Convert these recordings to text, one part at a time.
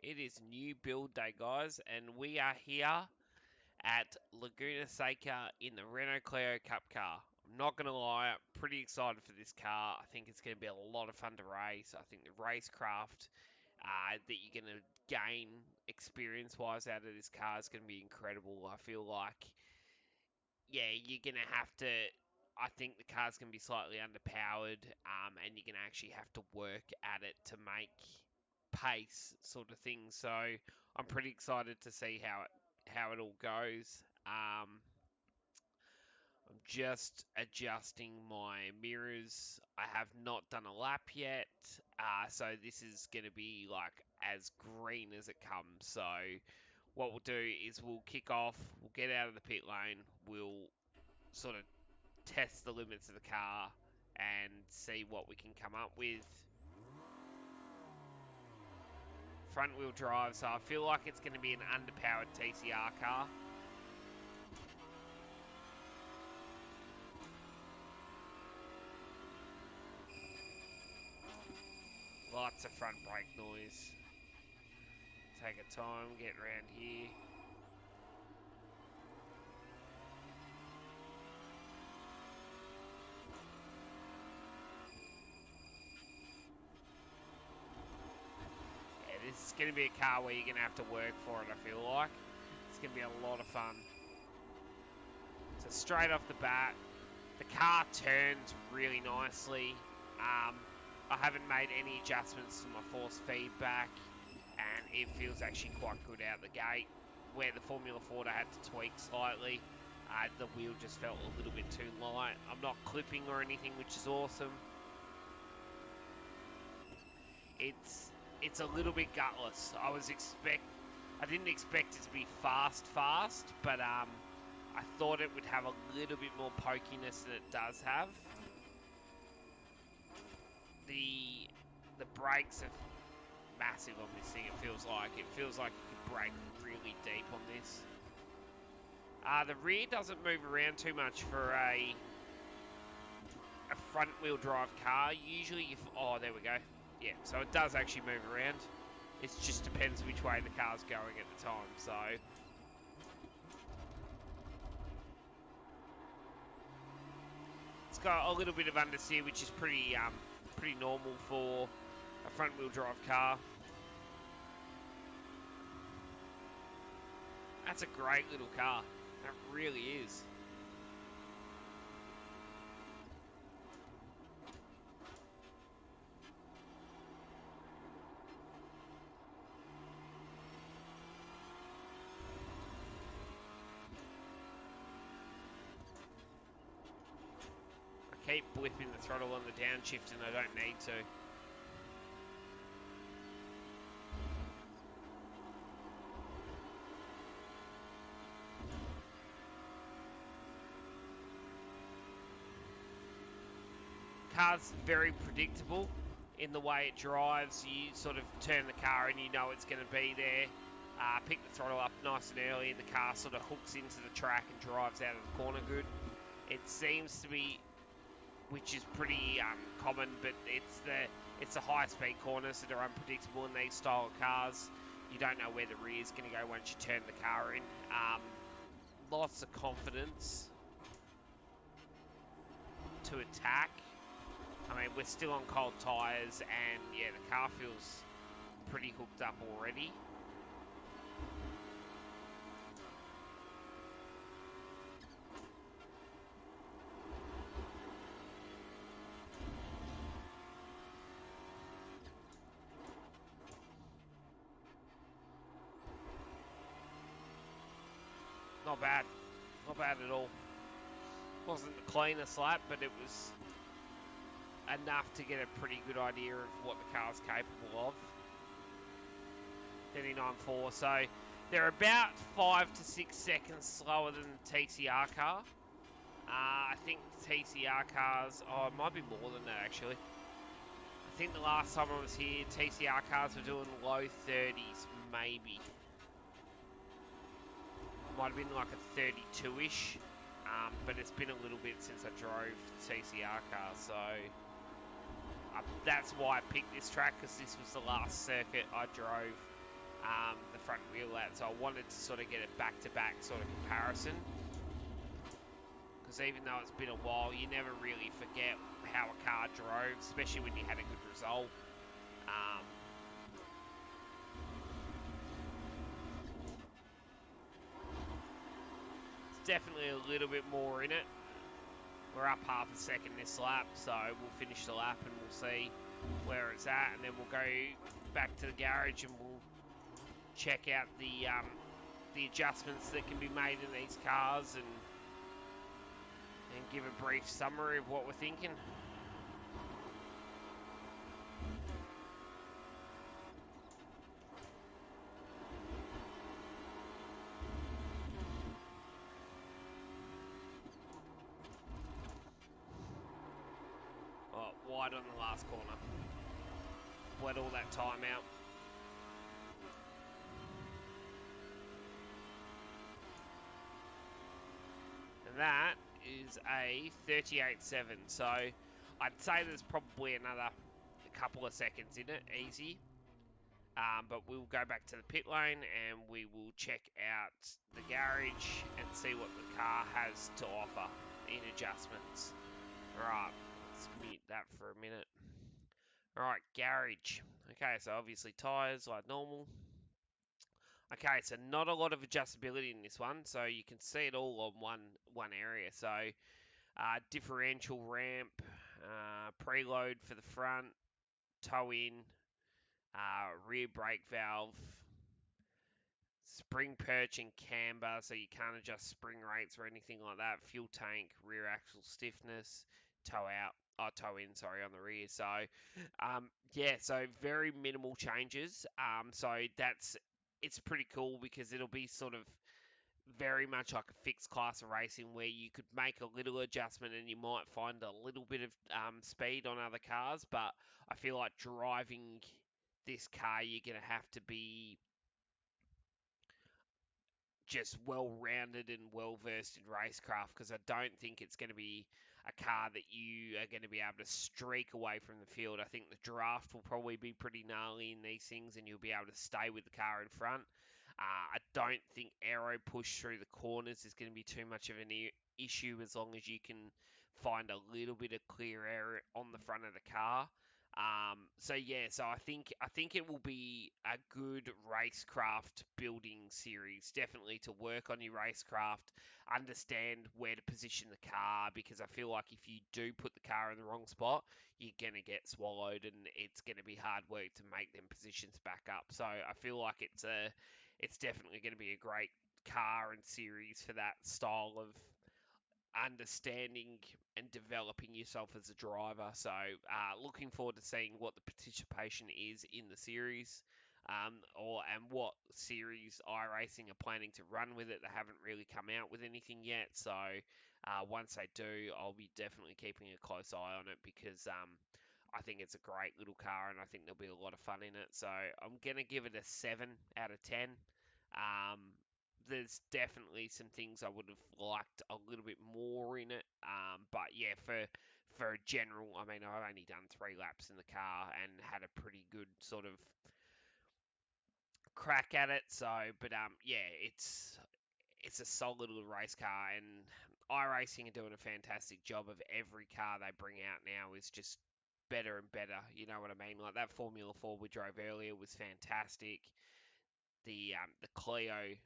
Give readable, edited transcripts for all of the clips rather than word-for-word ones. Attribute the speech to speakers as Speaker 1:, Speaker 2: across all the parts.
Speaker 1: It is new build day, guys, and we are here at Laguna Seca in the Renault Clio Cup car. I'm not going to lie, I'm pretty excited for this car. I think it's going to be a lot of fun to race. I think the racecraft that you're going to gain experience-wise out of this car is going to be incredible. I feel like, yeah, you're going to have to... I think the car's going to be slightly underpowered, and you're going to actually have to work at it to make pace sort of thing. So I'm pretty excited to see how it all goes. I'm just adjusting my mirrors. I have not done a lap yet, so this is going to be like as green as it comes. So what we'll do is we'll kick off, we'll get out of the pit lane, we'll sort of test the limits of the car and see what we can come up with. Front wheel drive, so I feel like it's going to be an underpowered TCR car. Lots of front brake noise. Take a time, get around here. Yeah, this is going to be a car where you're going to have to work for it, I feel like. It's going to be a lot of fun. So straight off the bat, the car turns really nicely. I haven't made any adjustments to my force feedback, and it feels actually quite good out the gate. Where the Formula Ford I had to tweak slightly, the wheel just felt a little bit too light. I'm not clipping or anything, which is awesome. It's a little bit gutless. I didn't expect it to be fast, but I thought it would have a little bit more pokiness than it does have. The brakes are massive on this thing. It feels like you could brake really deep on this. The rear doesn't move around too much for a front wheel drive car. Usually, oh, there we go. Yeah, so it does actually move around. It just depends which way the car's going at the time. So it's got a little bit of understeer, which is pretty normal for a front wheel drive car. That's a great little car. That really is. I keep blipping the throttle on the downshift and I don't need to. Car's very predictable in the way it drives. You sort of turn the car and you know it's going to be there. Pick the throttle up nice and early and the car sort of hooks into the track and drives out of the corner good. It seems to be, which is pretty common, but it's the high-speed corners that are unpredictable in these style of cars. You don't know where the rear is going to go once you turn the car in. Lots of confidence to attack. I mean, we're still on cold tyres, and yeah, the car feels pretty hooked up already. Not bad. Not bad at all. Wasn't the cleanest lap, but it was enough to get a pretty good idea of what the car's capable of. 39.4, so they're about 5 to 6 seconds slower than the TCR car. I think TCR cars, oh, it might be more than that actually. I think the last time I was here, TCR cars were doing low 30s, maybe. Might have been like a 32-ish, but it's been a little bit since I drove the TCR car, so that's why I picked this track, because this was the last circuit I drove the front wheel out. So I wanted to sort of get a back-to-back sort of comparison. Because even though it's been a while, you never really forget how a car drove, especially when you had a good result. It's definitely a little bit more in it. We're up half a second this lap, so we'll finish the lap and we'll see where it's at, and then we'll go back to the garage and we'll check out the adjustments that can be made in these cars and give a brief summary of what we're thinking. Oh, wide on the last corner. Bled all that time out. And that is a 38.7. So I'd say there's probably another couple of seconds in it, easy. But we'll go back to the pit lane and we will check out the garage and see what the car has to offer in adjustments. Right, let's mute that for a minute. Alright, garage. Okay, so obviously tyres like normal. Okay, so not a lot of adjustability in this one, so you can see it all on one area. So differential ramp, preload for the front, tow in, rear brake valve, spring perch and camber, so you can't adjust spring rates or anything like that. Fuel tank, rear axle stiffness, toe in, sorry, on the rear. So, yeah, so very minimal changes. So it's pretty cool because it'll be sort of very much like a fixed class of racing where you could make a little adjustment and you might find a little bit of speed on other cars. But I feel like driving this car, you're going to have to be just well rounded and well versed in racecraft because I don't think it's going to be a car that you are going to be able to streak away from the field. I think the draft will probably be pretty gnarly in these things and you'll be able to stay with the car in front. I don't think aero push through the corners is going to be too much of an issue as long as you can find a little bit of clear air on the front of the car. So yeah, so I think it will be a good racecraft building series. Definitely to work on your racecraft, understand where to position the car because I feel like if you do put the car in the wrong spot, you're gonna get swallowed, and it's gonna be hard work to make them positions back up. So I feel like it's definitely gonna be a great car and series for that style of understanding and developing yourself as a driver. So, looking forward to seeing what the participation is in the series, and what series iRacing are planning to run with it. They haven't really come out with anything yet. So, once they do, I'll be definitely keeping a close eye on it because I think it's a great little car and I think there'll be a lot of fun in it. So, I'm gonna give it a 7 out of 10. Um, there's definitely some things I would have liked a little bit more in it. But yeah, for a general, I mean, I've only done 3 laps in the car and had a pretty good sort of crack at it. So, but yeah, it's a solid little race car, and iRacing are doing a fantastic job of every car they bring out now is just better and better. You know what I mean? Like that Formula 4 we drove earlier was fantastic. The Clio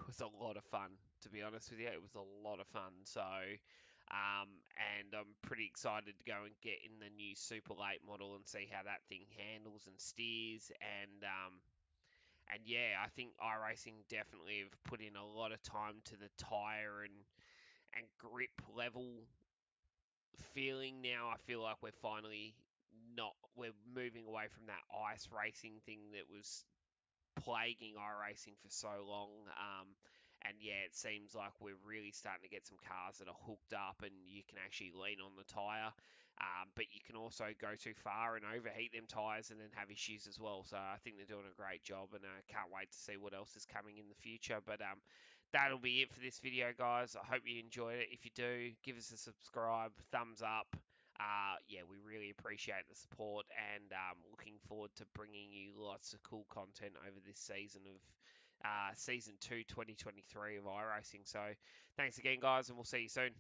Speaker 1: was a lot of fun, to be honest with you. It was a lot of fun. So, and I'm pretty excited to go and get in the new Super Late model and see how that thing handles and steers. And yeah, I think iRacing definitely have put in a lot of time to the tire and grip level feeling now. I feel like we're finally not we're moving away from that ice racing thing that was plaguing iRacing for so long. And yeah, it seems like we're really starting to get some cars that are hooked up and you can actually lean on the tyre. But you can also go too far and overheat them tyres and then have issues as well. So I think they're doing a great job and I can't wait to see what else is coming in the future. But that'll be it for this video, guys. I hope you enjoyed it. If you do, give us a subscribe, thumbs up. Yeah, we really appreciate the support and looking forward to bringing you lots of cool content over this season of season 2, 2023 of iRacing. So thanks again, guys, and we'll see you soon.